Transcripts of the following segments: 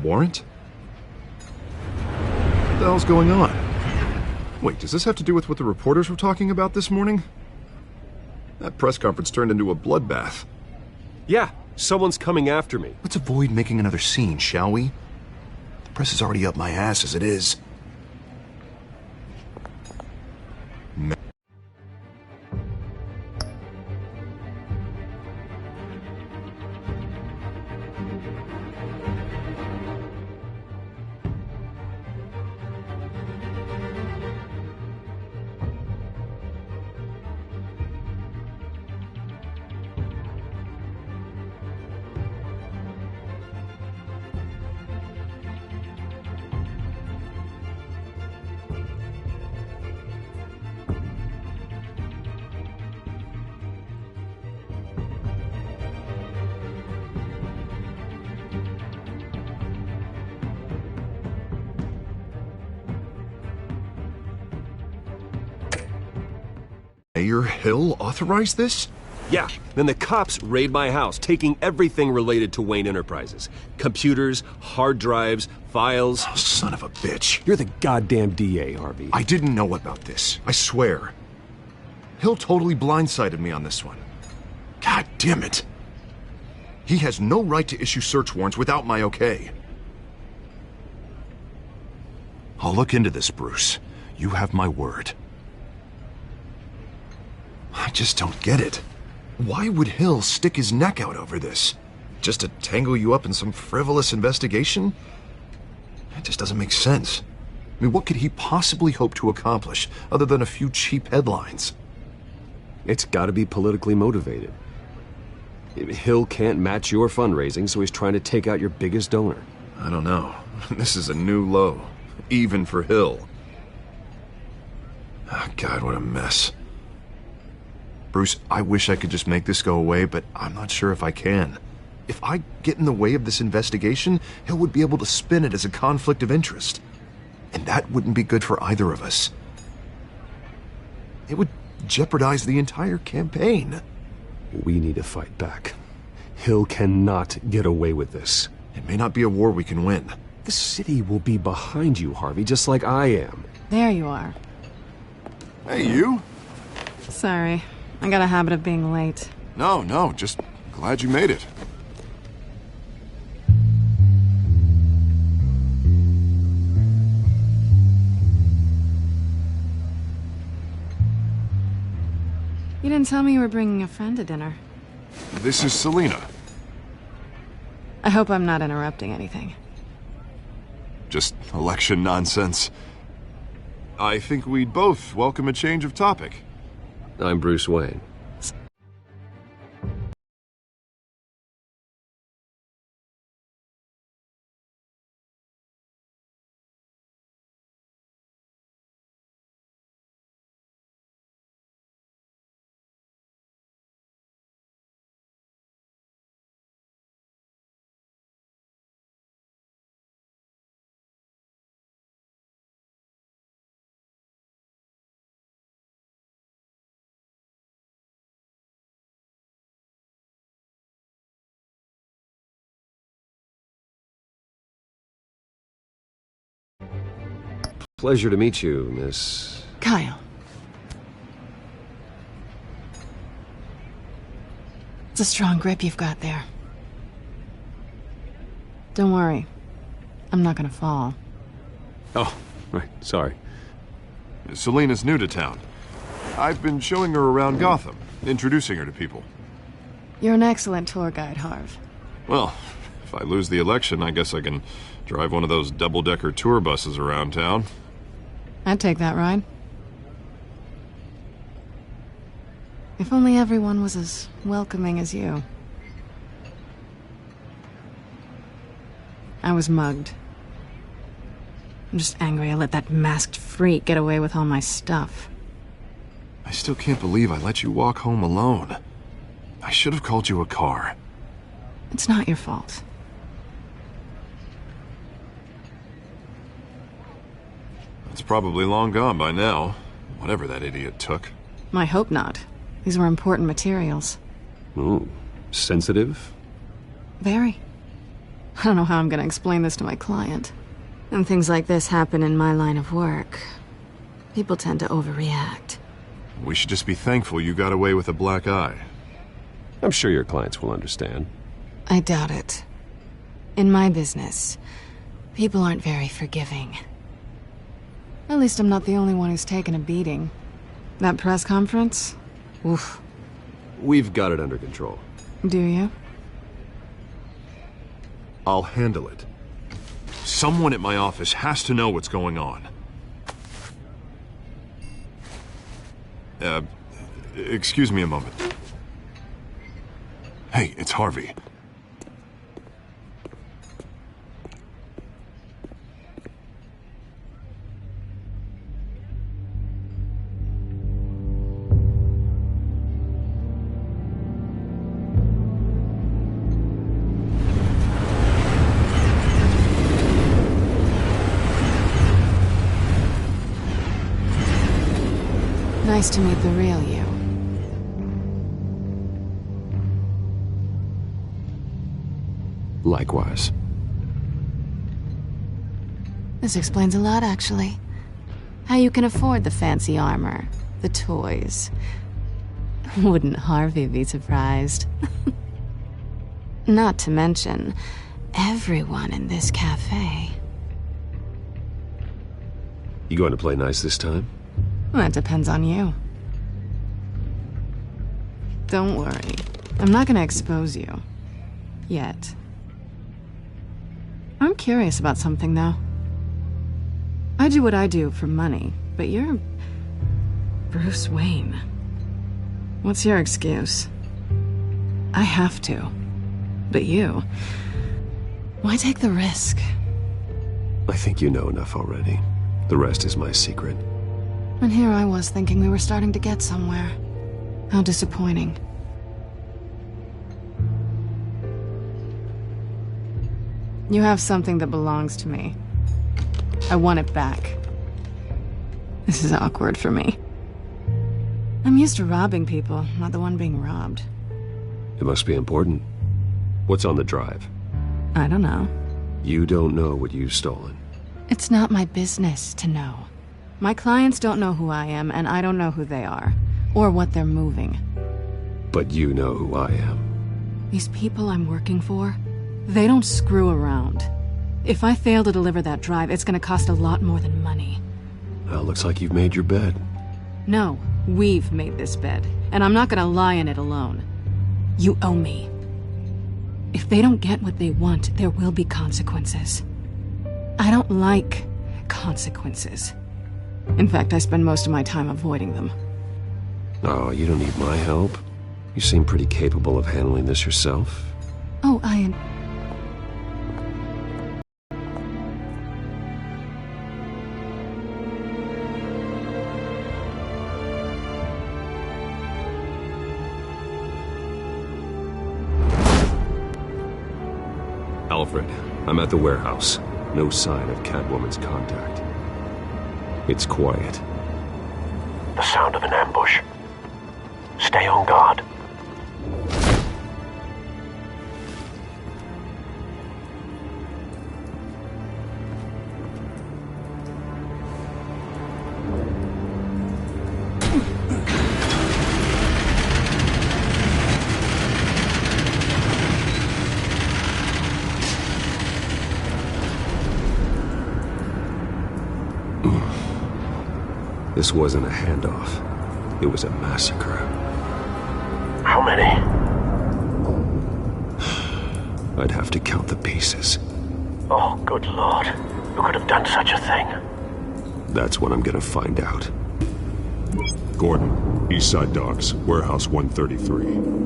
warrant? What the hell's going on? Wait, does this have to do with what the reporters were talking about this morning? That press conference turned into a bloodbath. Yeah, someone's coming after me. Let's avoid making another scene, shall we? The press is already up my ass as it is. Mayor Hill authorized this? Yeah, then the cops raid my house, taking everything related to Wayne Enterprises. Computers, hard drives, files. Oh, son of a bitch. You're the goddamn DA, Harvey. I didn't know about this. I swear. Hill totally blindsided me on this one. God damn it. He has no right to issue search warrants without my okay. I'll look into this, Bruce. You have my word. I just don't get it. Why would Hill stick his neck out over this? Just to tangle you up in some frivolous investigation? It just doesn't make sense. I mean, what could he possibly hope to accomplish other than a few cheap headlines? It's gotta be politically motivated. Hill can't match your fundraising, so he's trying to take out your biggest donor. I don't know. This is a new low. Even for Hill. Oh, God, what a mess. Bruce, I wish I could just make this go away, but I'm not sure if I can. If I get in the way of this investigation, Hill would be able to spin it as a conflict of interest. And that wouldn't be good for either of us. It would jeopardize the entire campaign. We need to fight back. Hill cannot get away with this. It may not be a war we can win. The city will be behind you, Harvey, just like I am. There you are. Hey, you? Sorry. I got a habit of being late. No, just glad you made it. You didn't tell me you were bringing a friend to dinner. This is Selena. I hope I'm not interrupting anything. Just election nonsense. I think we'd both welcome a change of topic. I'm Bruce Wayne. Pleasure to meet you, Miss... Kyle. It's a strong grip you've got there. Don't worry. I'm not gonna fall. Oh, right, sorry. Selena's new to town. I've been showing her around Gotham, introducing her to people. You're an excellent tour guide, Harv. Well, if I lose the election, I guess I can drive one of those double-decker tour buses around town. I'd take that ride. If only everyone was as welcoming as you. I was mugged. I'm just angry I let that masked freak get away with all my stuff. I still can't believe I let you walk home alone. I should have called you a car. It's not your fault. It's probably long gone by now, whatever that idiot took. I hope not. These were important materials. Ooh, sensitive? Very. I don't know how I'm gonna explain this to my client. When things like this happen in my line of work, people tend to overreact. We should just be thankful you got away with a black eye. I'm sure your clients will understand. I doubt it. In my business, people aren't very forgiving. At least I'm not the only one who's taken a beating. That press conference? Oof. We've got it under control. Do you? I'll handle it. Someone at my office has to know what's going on. Excuse me a moment. Hey, it's Harvey. Nice to meet the real you. Likewise. This explains a lot, actually. How you can afford the fancy armor, the toys. Wouldn't Harvey be surprised? Not to mention, everyone in this cafe. You going to play nice this time? Well, that depends on you. Don't worry. I'm not gonna expose you. Yet. I'm curious about something, though. I do what I do for money, but you're Bruce Wayne. What's your excuse? I have to. But you... why take the risk? I think you know enough already. The rest is my secret. And here I was thinking we were starting to get somewhere. How disappointing. You have something that belongs to me. I want it back. This is awkward for me. I'm used to robbing people, not the one being robbed. It must be important. What's on the drive? I don't know. You don't know what you've stolen. It's not my business to know. My clients don't know who I am, and I don't know who they are, or what they're moving. But you know who I am. These people I'm working for, they don't screw around. If I fail to deliver that drive, it's gonna cost a lot more than money. Well, looks like you've made your bed. No, we've made this bed, and I'm not gonna lie in it alone. You owe me. If they don't get what they want, there will be consequences. I don't like consequences. In fact, I spend most of my time avoiding them. Oh, you don't need my help. You seem pretty capable of handling this yourself. Oh, Alfred, I'm at the warehouse. No sign of Catwoman's contact. It's quiet. The sound of an ambush. Stay on guard. This wasn't a handoff. It was a massacre. How many? I'd have to count the pieces. Oh, good Lord. Who could have done such a thing? That's what I'm gonna find out. Gordon, Eastside Docks, Warehouse 133.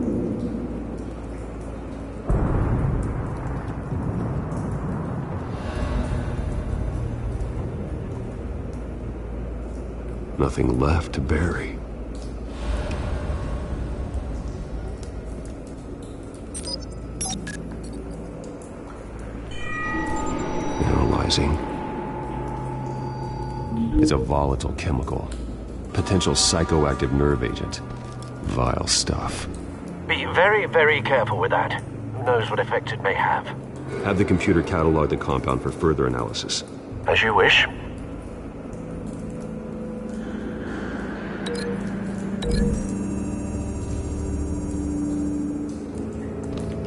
Nothing left to bury. Analyzing. It's a volatile chemical. Potential psychoactive nerve agent. Vile stuff. Be very, very careful with that. Who knows what effect it may have. Have the computer catalog the compound for further analysis. As you wish.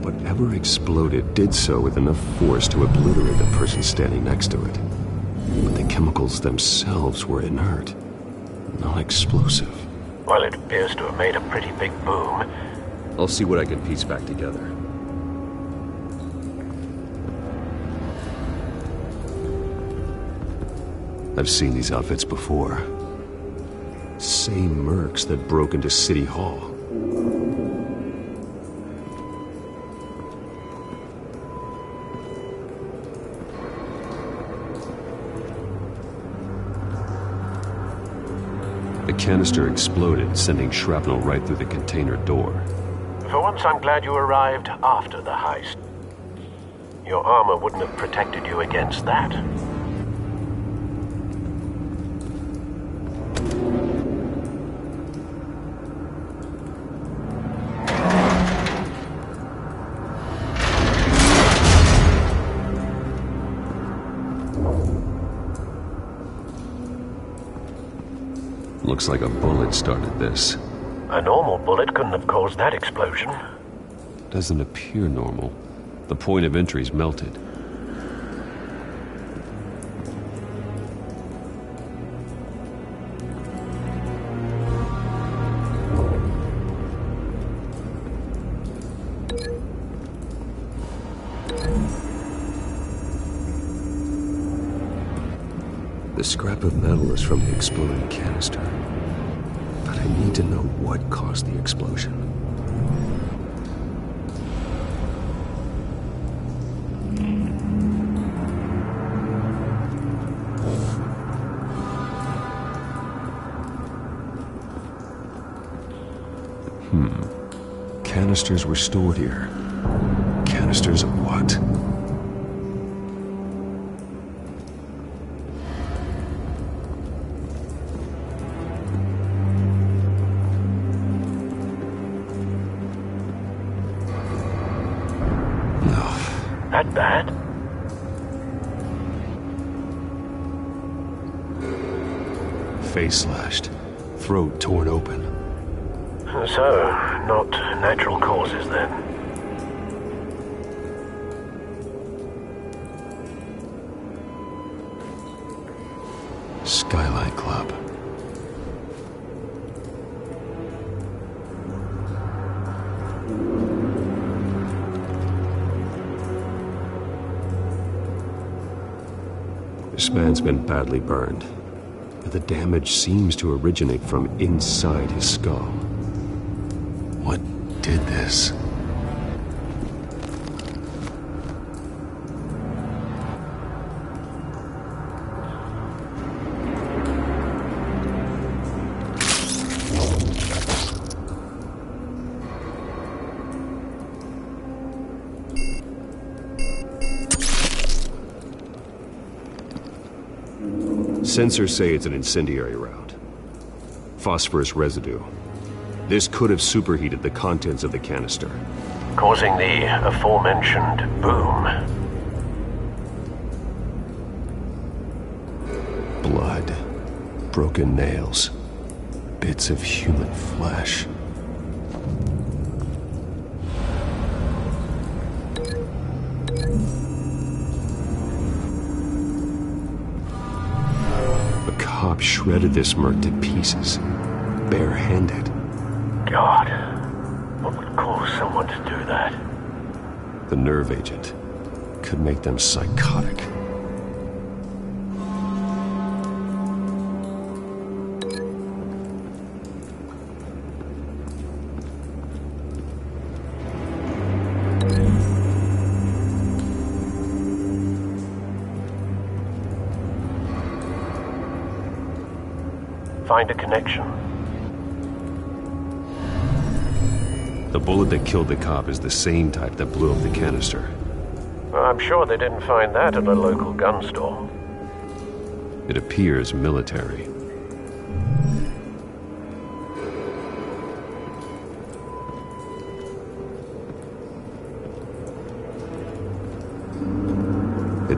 Whatever exploded did so with enough force to obliterate the person standing next to it. But the chemicals themselves were inert, not explosive. Well, it appears to have made a pretty big boom. I'll see what I can piece back together. I've seen these outfits before. Same mercs that broke into City Hall. The canister exploded, sending shrapnel right through the container door. For once, I'm glad you arrived after the heist. Your armor wouldn't have protected you against that. Looks like a bullet started this. A normal bullet couldn't have caused that explosion. Doesn't appear normal. The point of entry's melted. The scrap of metal is from the exploding canister. But I need to know what caused the explosion. Canisters were stored here. Canisters of what? That bad? Face slashed, throat torn open. So, not natural causes then. Skyline Club. This man's been badly burned, but the damage seems to originate from inside his skull. What did this? Sensors say it's an incendiary round. Phosphorus residue. This could have superheated the contents of the canister, Causing the aforementioned boom. Blood, broken nails, bits of human flesh. A cop shredded this merc to pieces, barehanded. God, what would cause someone to do that? The nerve agent could make them psychotic. Find a connection. The bullet that killed the cop is the same type that blew up the canister. Well, I'm sure they didn't find that at a local gun store. It appears military.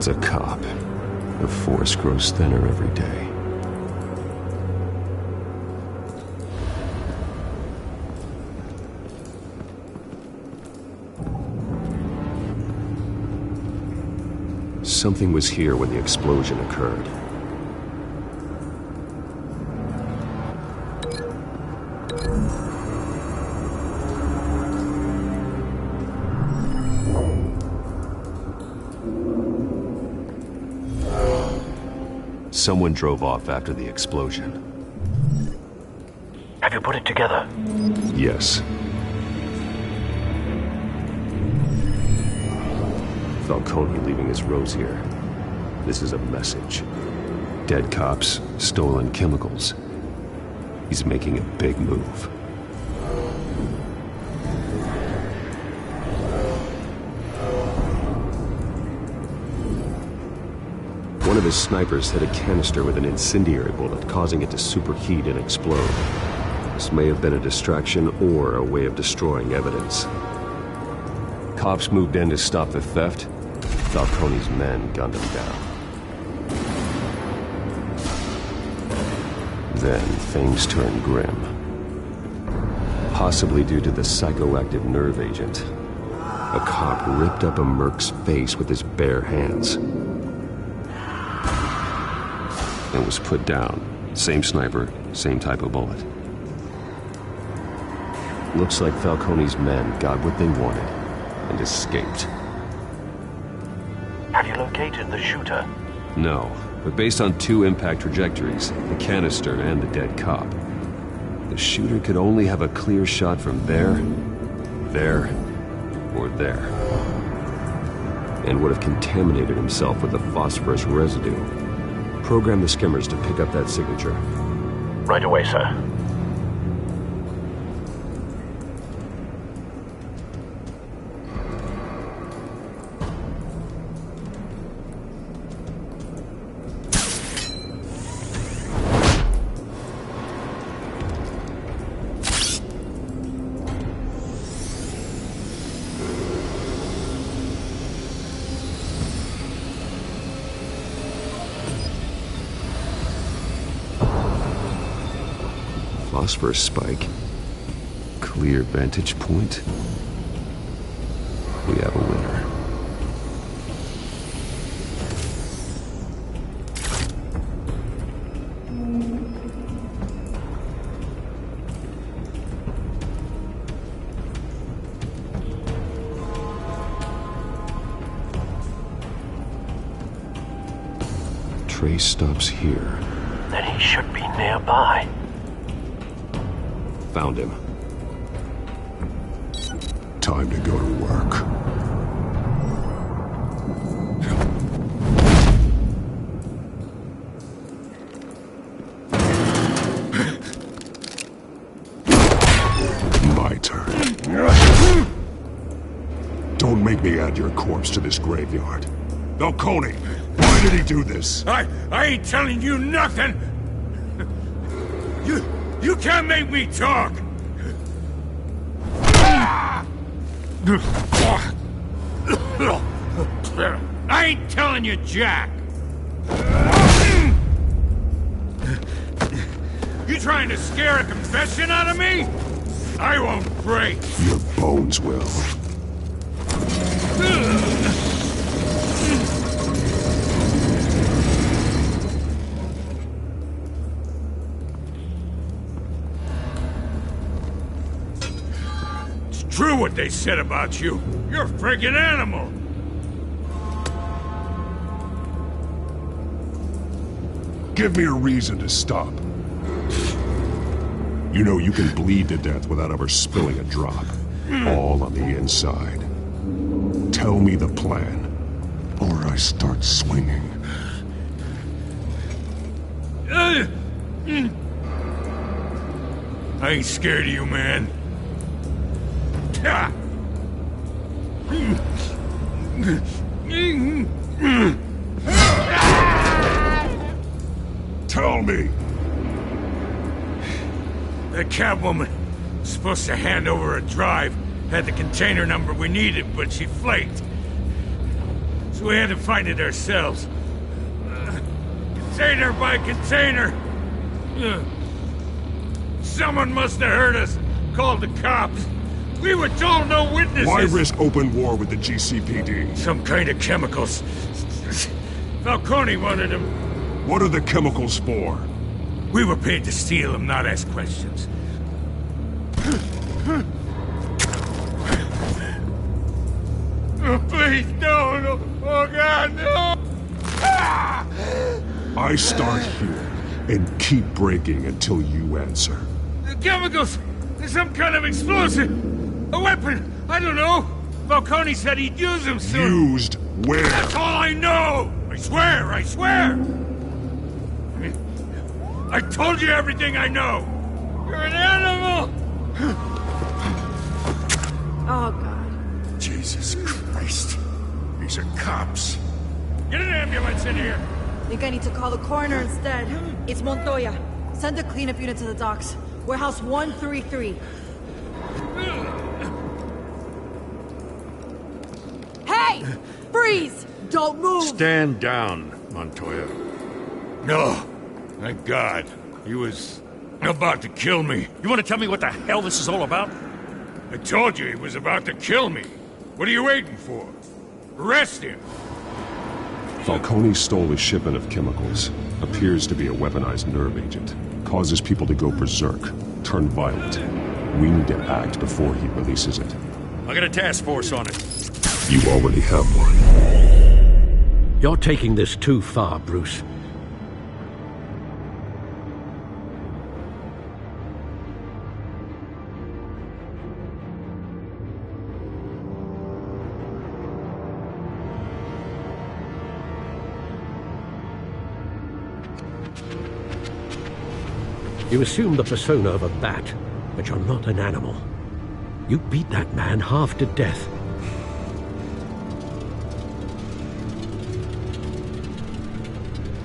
It's a cop. The force grows thinner every day. Something was here when the explosion occurred. Someone drove off after the explosion. Have you put it together? Yes. Falcone leaving his rose here. This is a message. Dead cops, stolen chemicals. He's making a big move. One of his snipers hit a canister with an incendiary bullet, causing it to superheat and explode. This may have been a distraction or a way of destroying evidence. Cops moved in to stop the theft. Falcone's men gunned him down. Then things turned grim. Possibly due to the psychoactive nerve agent. A cop ripped up a merc's face with his bare hands. And was put down. Same sniper, same type of bullet. Looks like Falcone's men got what they wanted and escaped. Have you located the shooter? No, but based on two impact trajectories, the canister and the dead cop, the shooter could only have a clear shot from there, or there. And would have contaminated himself with the phosphorus residue. Program the skimmers to pick up that signature. Right away, sir. Phosphorus spike. Clear vantage point. We have a winner. Trace stops here. Then he should be nearby. Found him. Time to go to work. My turn. Don't make me add your corpse to this graveyard. Falcone, why did he do this? I ain't telling you nothing! You can't make me talk! I ain't telling you jack! You trying to scare a confession out of me? I won't break! Your bones will. True what they said about you. You're a friggin' animal. Give me a reason to stop. You know you can bleed to death without ever spilling a drop. All on the inside. Tell me the plan, or I start swinging. I ain't scared of you, man. Tell me! The Catwoman was supposed to hand over a drive, had the container number we needed, but she flaked. So so we had to find it ourselves. Container by container. Someone must have heard us, called the cops. We were told no witnesses. Why risk open war with the GCPD? Some kind of chemicals. Falcone wanted them. What are the chemicals for? We were paid to steal them, not ask questions. Oh, please, no. Oh, God, no! Ah! I start here and keep breaking until you answer. The chemicals! There's some kind of explosive! A weapon! I don't know! Falcone said he'd use them soon! Used where? That's all I know! I swear! I told you everything I know! You're an animal! Oh, God. Jesus Christ. These are cops. Get an ambulance in here! Think I need to call the coroner instead. It's Montoya. Send a cleanup unit to the docks. Warehouse 133. Hey! Freeze! Don't move! Stand down, Montoya. No. Thank God. He was about to kill me. You want to tell me what the hell this is all about? I told you he was about to kill me. What are you waiting for? Arrest him! Falcone stole a shipment of chemicals. Appears to be a weaponized nerve agent. Causes people to go berserk, turn violent. We need to act before he releases it. I got a task force on it. You already have one. You're taking this too far, Bruce. You assume the persona of a bat, but you're not an animal. You beat that man half to death.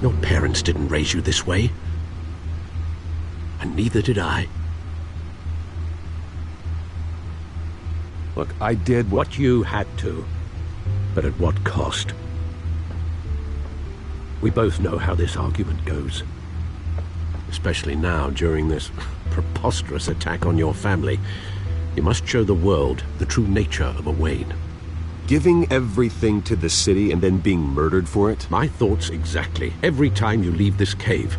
Your parents didn't raise you this way. And neither did I. Look, I did what you had to, but at what cost? We both know how this argument goes. Especially now, during this preposterous attack on your family. You must show the world the true nature of a Wayne. Giving everything to the city and then being murdered for it? My thoughts exactly. Every time you leave this cave.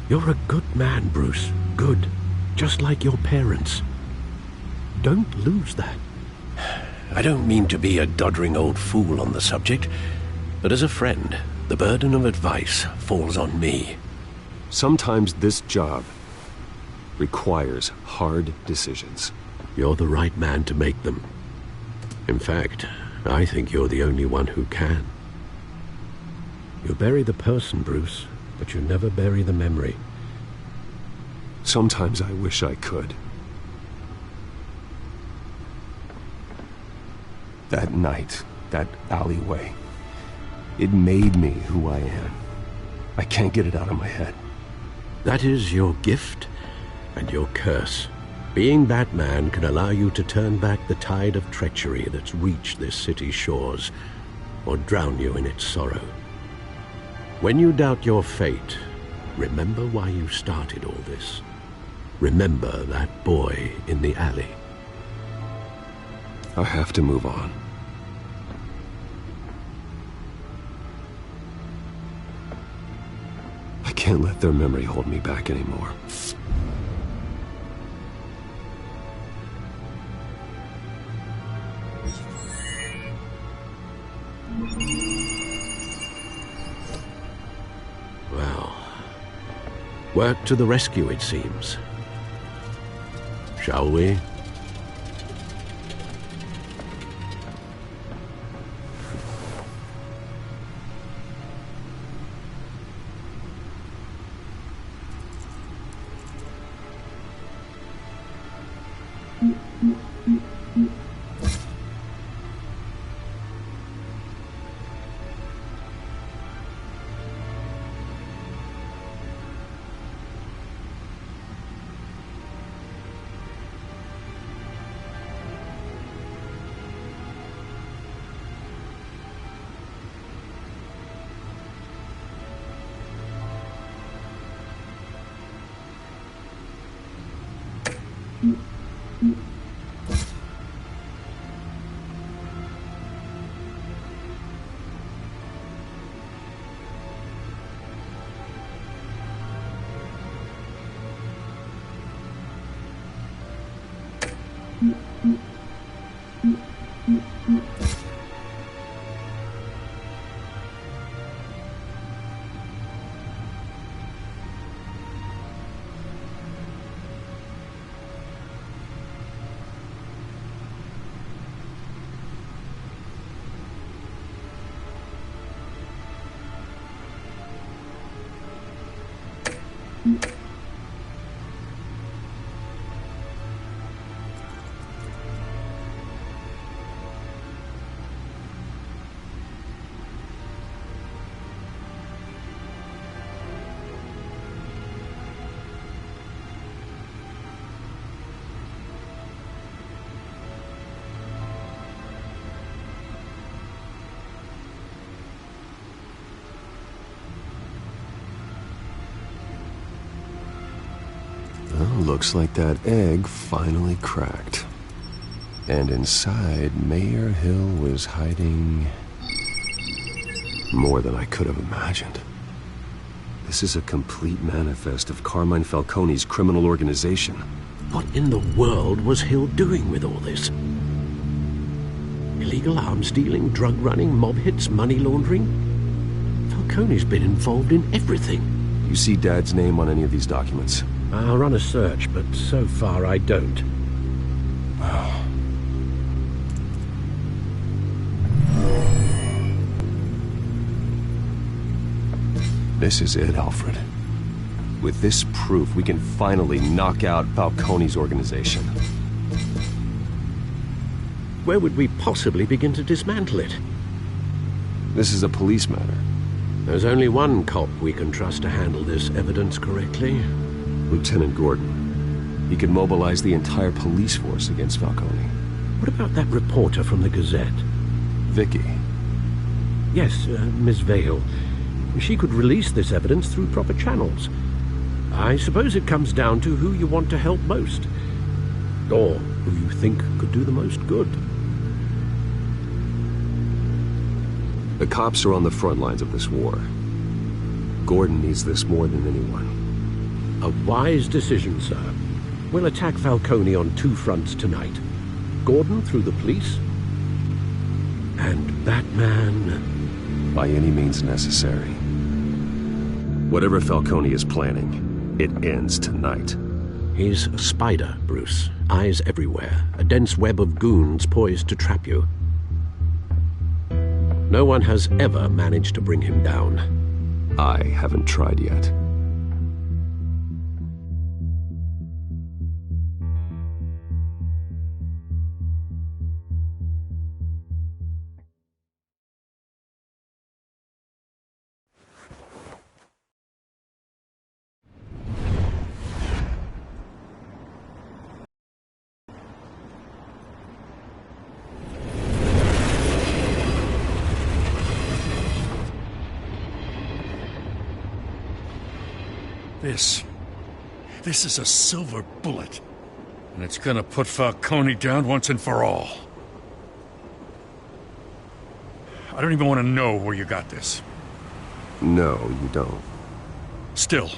You're a good man, Bruce. Good. Just like your parents. Don't lose that. I don't mean to be a doddering old fool on the subject, but as a friend, the burden of advice falls on me. Sometimes this job requires hard decisions. You're the right man to make them. In fact, I think you're the only one who can. You bury the person, Bruce, but you never bury the memory. Sometimes I wish I could. That night, that alleyway, it made me who I am. I can't get it out of my head. That is your gift and your curse. Being Batman can allow you to turn back the tide of treachery that's reached this city's shores, or drown you in its sorrow. When you doubt your fate, remember why you started all this. Remember that boy in the alley. I have to move on. I can't let their memory hold me back anymore. Well, work to the rescue, it seems. Shall we? Looks like that egg finally cracked. And inside, Mayor Hill was hiding more than I could have imagined. This is a complete manifest of Carmine Falcone's criminal organization. What in the world was Hill doing with all this? Illegal arms dealing, drug running, mob hits, money laundering? Falcone's been involved in everything. You see Dad's name on any of these documents? I'll run a search, but so far I don't. This is it, Alfred. With this proof, we can finally knock out Falcone's organization. Where would we possibly begin to dismantle it? This is a police matter. There's only one cop we can trust to handle this evidence correctly. Lieutenant Gordon. He could mobilize the entire police force against Falcone. What about that reporter from the Gazette? Vicky. Yes, Miss Vale. She could release this evidence through proper channels. I suppose it comes down to who you want to help most. Or who you think could do the most good. The cops are on the front lines of this war. Gordon needs this more than anyone. A wise decision, sir. We'll attack Falcone on two fronts tonight. Gordon through the police, and Batman... by any means necessary. Whatever Falcone is planning, it ends tonight. He's a spider, Bruce. Eyes everywhere. A dense web of goons poised to trap you. No one has ever managed to bring him down. I haven't tried yet. This is a silver bullet. And it's gonna put Falcone down once and for all. I don't even want to know where you got this. No, you don't. Still,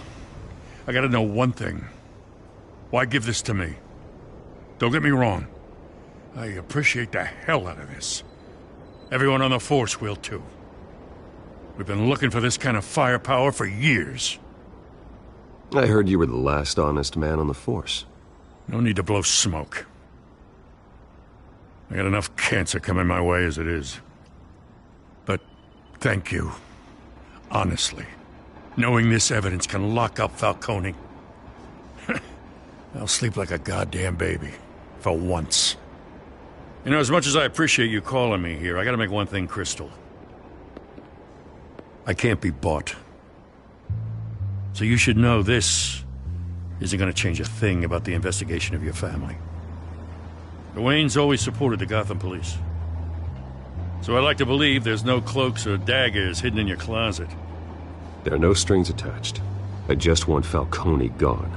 I gotta know one thing. Why give this to me? Don't get me wrong. I appreciate the hell out of this. Everyone on the force will too. We've been looking for this kind of firepower for years. I heard you were the last honest man on the force. No need to blow smoke. I got enough cancer coming my way as it is. But thank you. Honestly. Knowing this evidence can lock up Falcone. I'll sleep like a goddamn baby. For once. You know, as much as I appreciate you calling me here, I gotta make one thing crystal. I can't be bought. So you should know this isn't going to change a thing about the investigation of your family. The Waynes always supported the Gotham police. So I like to believe there's no cloaks or daggers hidden in your closet. There are no strings attached. I just want Falcone gone.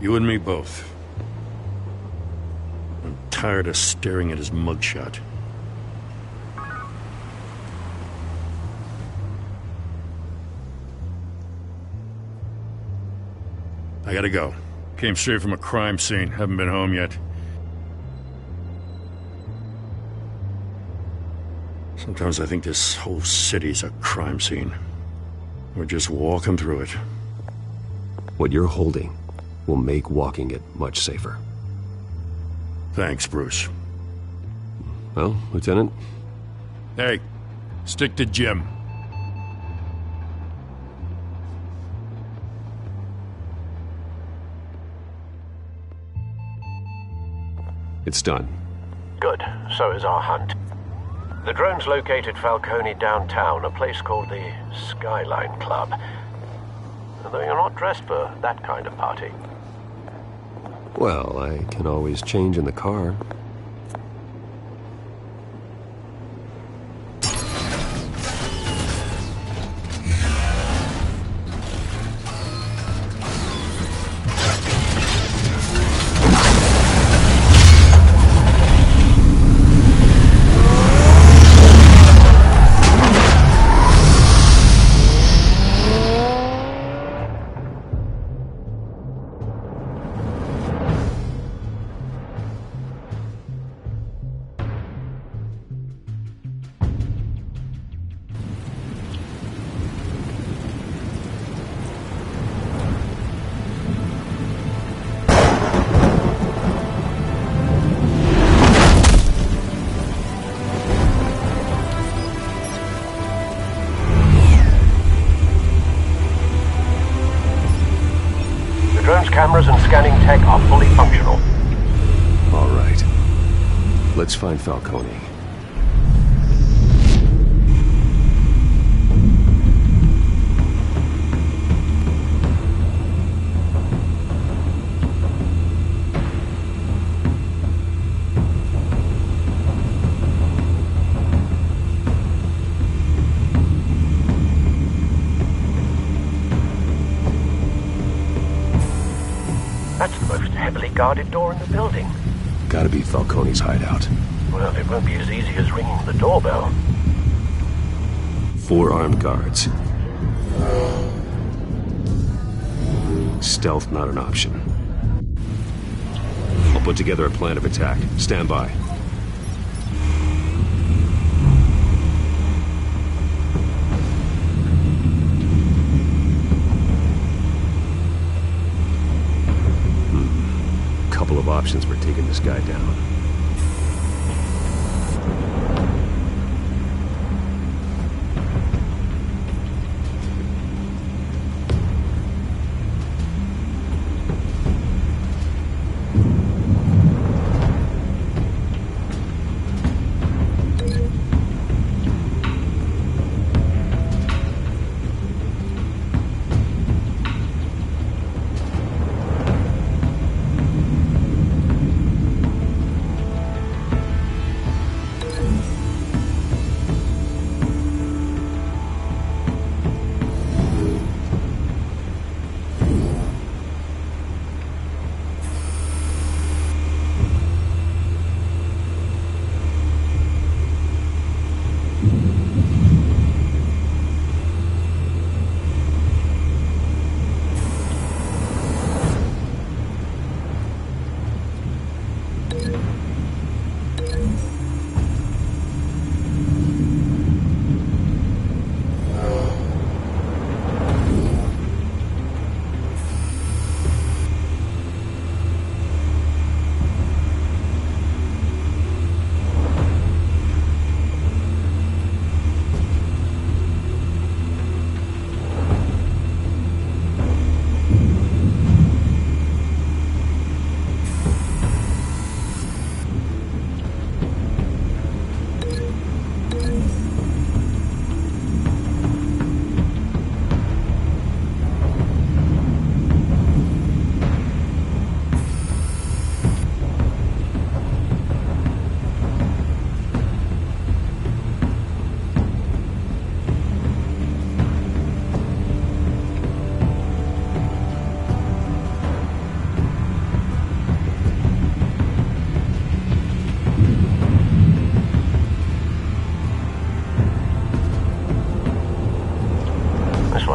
You and me both. I'm tired of staring at his mugshot. I gotta go. Came straight from a crime scene. Haven't been home yet. Sometimes I think this whole city's a crime scene. We're just walking through it. What you're holding will make walking it much safer. Thanks, Bruce. Well, Lieutenant? Hey, stick to Jim. It's done. Good. So is our hunt. The drones located Falcone downtown, a place called the Skyline Club. Though you're not dressed for that kind of party. Well, I can always change in the car. scanning tech are fully functional. All right. Let's find Falcone. That's the most heavily guarded door in the building. Gotta be Falcone's hideout. Well, it won't be as easy as ringing the doorbell. 4 armed guards. Stealth not an option. I'll put together a plan of attack. Stand by. Couple of options for taking this guy down.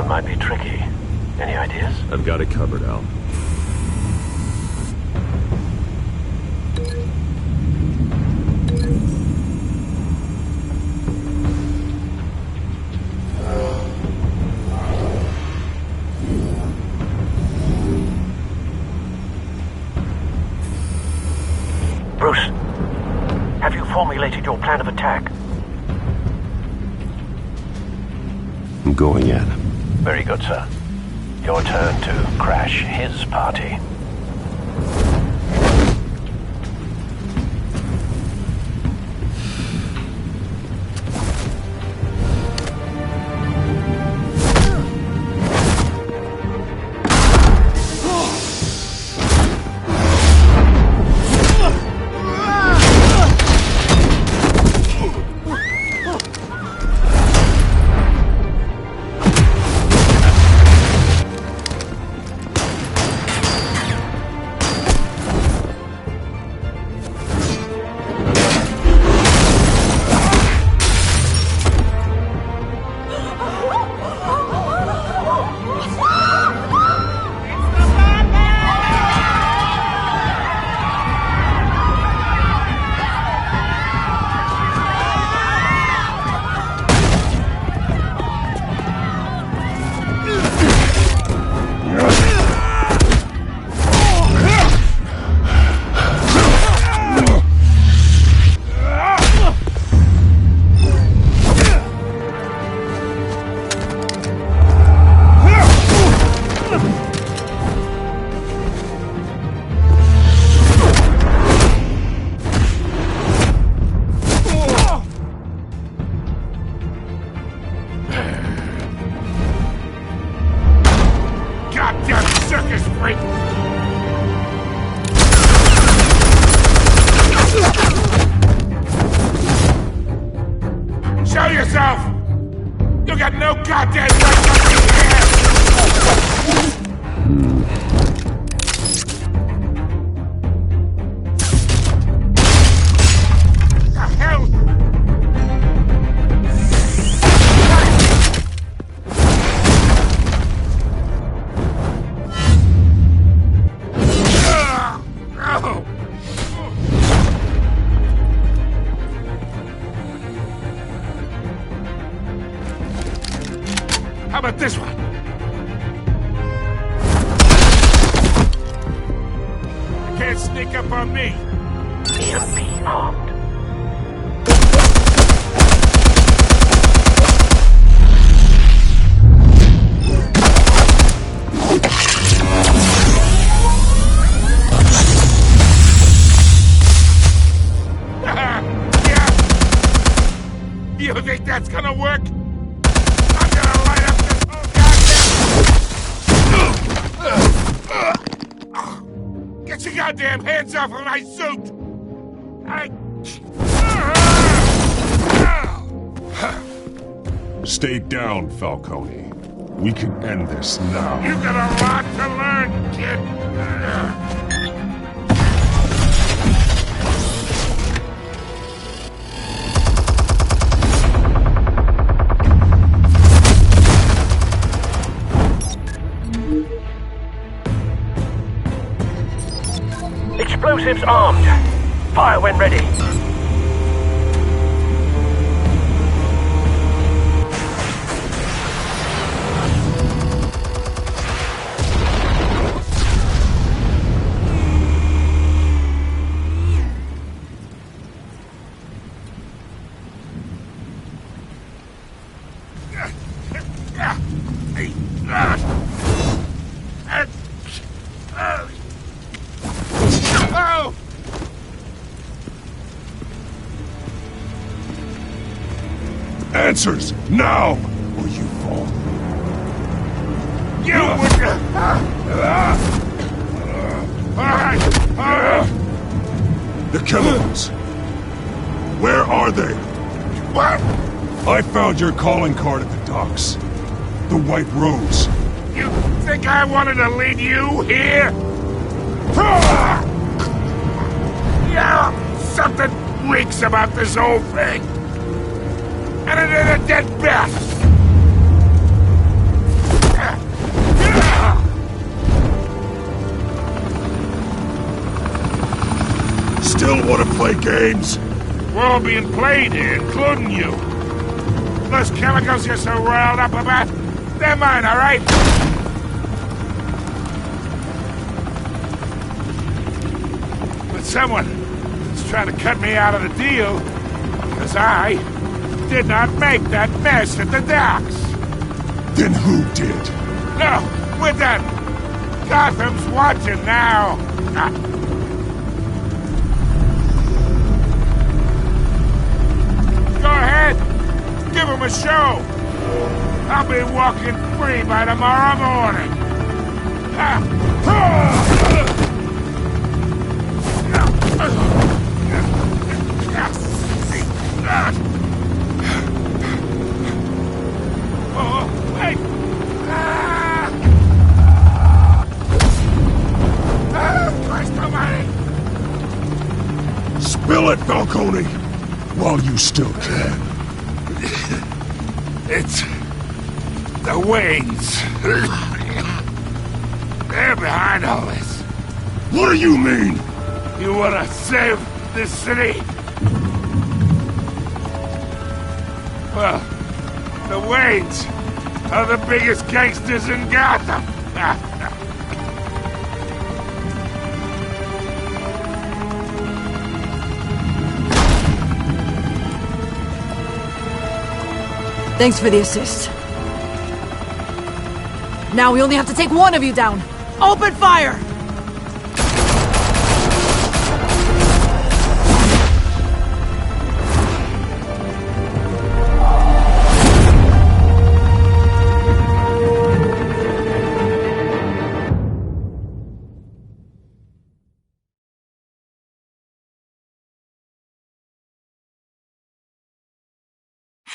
Might be tricky. Any ideas? I've got it covered, Al. Bruce, have you formulated your plan of attack? I'm going in. Very good, sir. Your turn to crash his party. yourself! You got no goddamn right to be here! The hell? Oh! How about this one? You can't sneak up on me. EMP armed. Yeah. You think that's gonna work? I'm gonna light up this whole goddamn... Get your goddamn hands off of my suit! Stay down, Falcone. We can end this now. You got a lot to learn, kid. Explosives armed. Fire when ready. Oh! Answers, now, or you fall. You would... Alright, alright. The chemicals. Where are they? What? I found your calling card at the docks. The White Rose. You think I wanted to lead you here? Yeah, something reeks about this whole thing. And it ain't a dead bat. Still want to play games? We're all being played here, including you. Those chemicals you're so riled up about, they're mine, all right? But someone is trying to cut me out of the deal, because I did not make that mess at the docks. Then who did? No, we're done. Gotham's watching now. Go ahead. Give him a show. I'll be walking free by tomorrow morning. Oh, wait. Christ almighty. Spill it, Falcone, while you still can. It's the Waynes. They're behind all this. What do you mean? You wanna save this city? Well, the Waynes are the biggest gangsters in Gotham. Thanks for the assist. Now we only have to take one of you down. Open fire!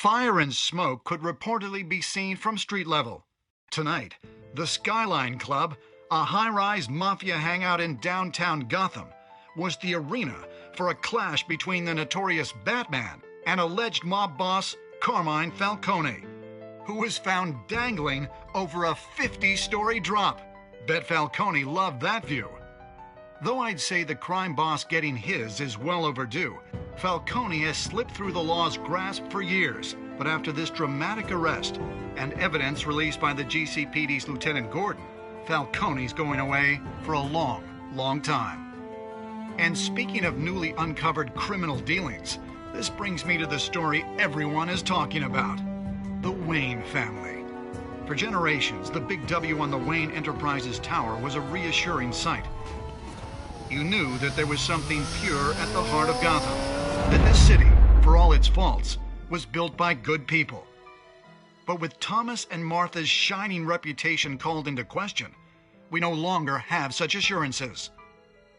Fire and smoke could reportedly be seen from street level. Tonight, the Skyline Club, a high-rise mafia hangout in downtown Gotham, was the arena for a clash between the notorious Batman and alleged mob boss Carmine Falcone, who was found dangling over a 50-story drop. Bet Falcone loved that view. Though I'd say the crime boss getting his is well overdue, Falcone has slipped through the law's grasp for years. But after this dramatic arrest and evidence released by the GCPD's Lieutenant Gordon, Falcone's going away for a long, long time. And speaking of newly uncovered criminal dealings, this brings me to the story everyone is talking about: the Wayne family. For generations, the big W on the Wayne Enterprises tower was a reassuring sight. You knew that there was something pure at the heart of Gotham, that this city, for all its faults, was built by good people. But with Thomas and Martha's shining reputation called into question, we no longer have such assurances.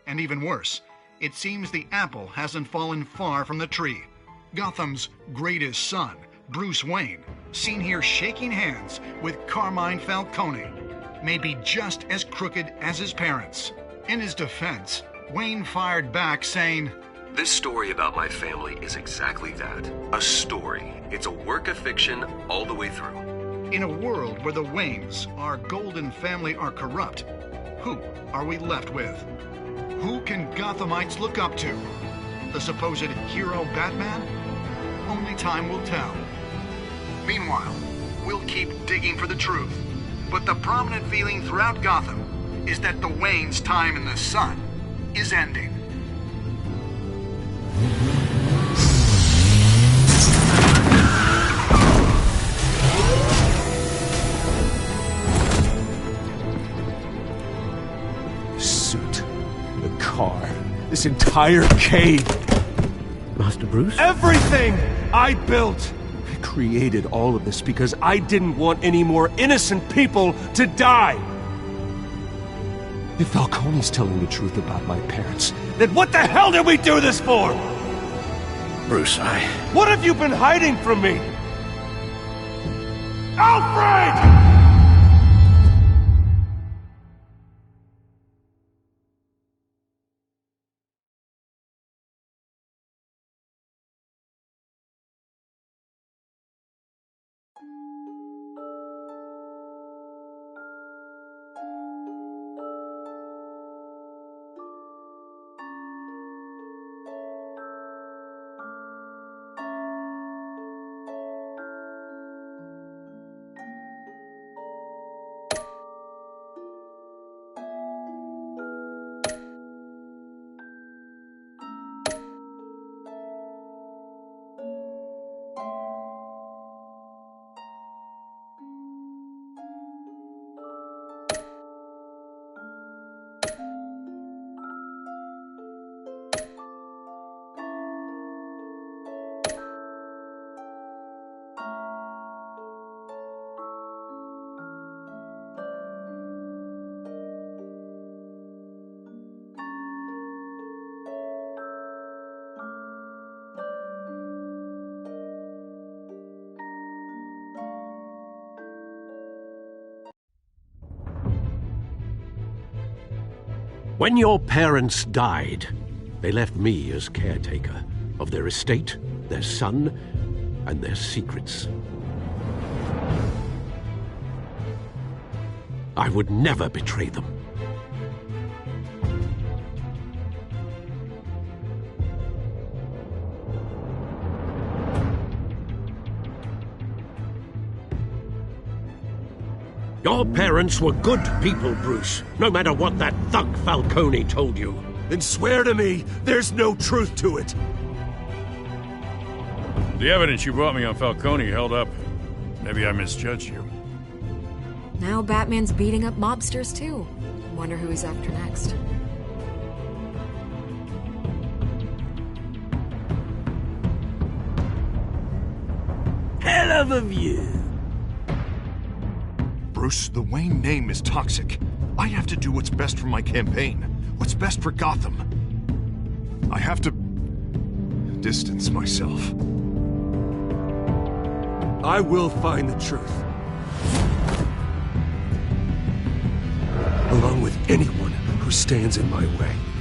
And even worse, it seems the apple hasn't fallen far from the tree. Gotham's greatest son, Bruce Wayne, seen here shaking hands with Carmine Falcone, may be just as crooked as his parents. In his defense, Wayne fired back saying, "This story about my family is exactly that. A story. It's a work of fiction all the way through." In a world where the Waynes, our golden family, are corrupt, who are we left with? Who can Gothamites look up to? The supposed hero Batman? Only time will tell. Meanwhile, we'll keep digging for the truth. But the prominent feeling throughout Gotham is that the Waynes' time in the sun is ending. Suit, the car, this entire cave. Master Bruce? Everything I built! I created all of this because I didn't want any more innocent people to die! If Falcone's telling the truth about my parents, then what the hell did we do this for? Bruce, What have you been hiding from me? Alfred! When your parents died, they left me as caretaker of their estate, their son, and their secrets. I would never betray them. Your parents were good people, Bruce, no matter what that thug Falcone told you. Then swear to me there's no truth to it. The evidence you brought me on Falcone held up. Maybe I misjudged you. Now Batman's beating up mobsters, too. Wonder who he's after next. Hell of a view. Bruce, the Wayne name is toxic. I have to do what's best for my campaign. What's best for Gotham. I have to distance myself. I will find the truth. Along with anyone who stands in my way.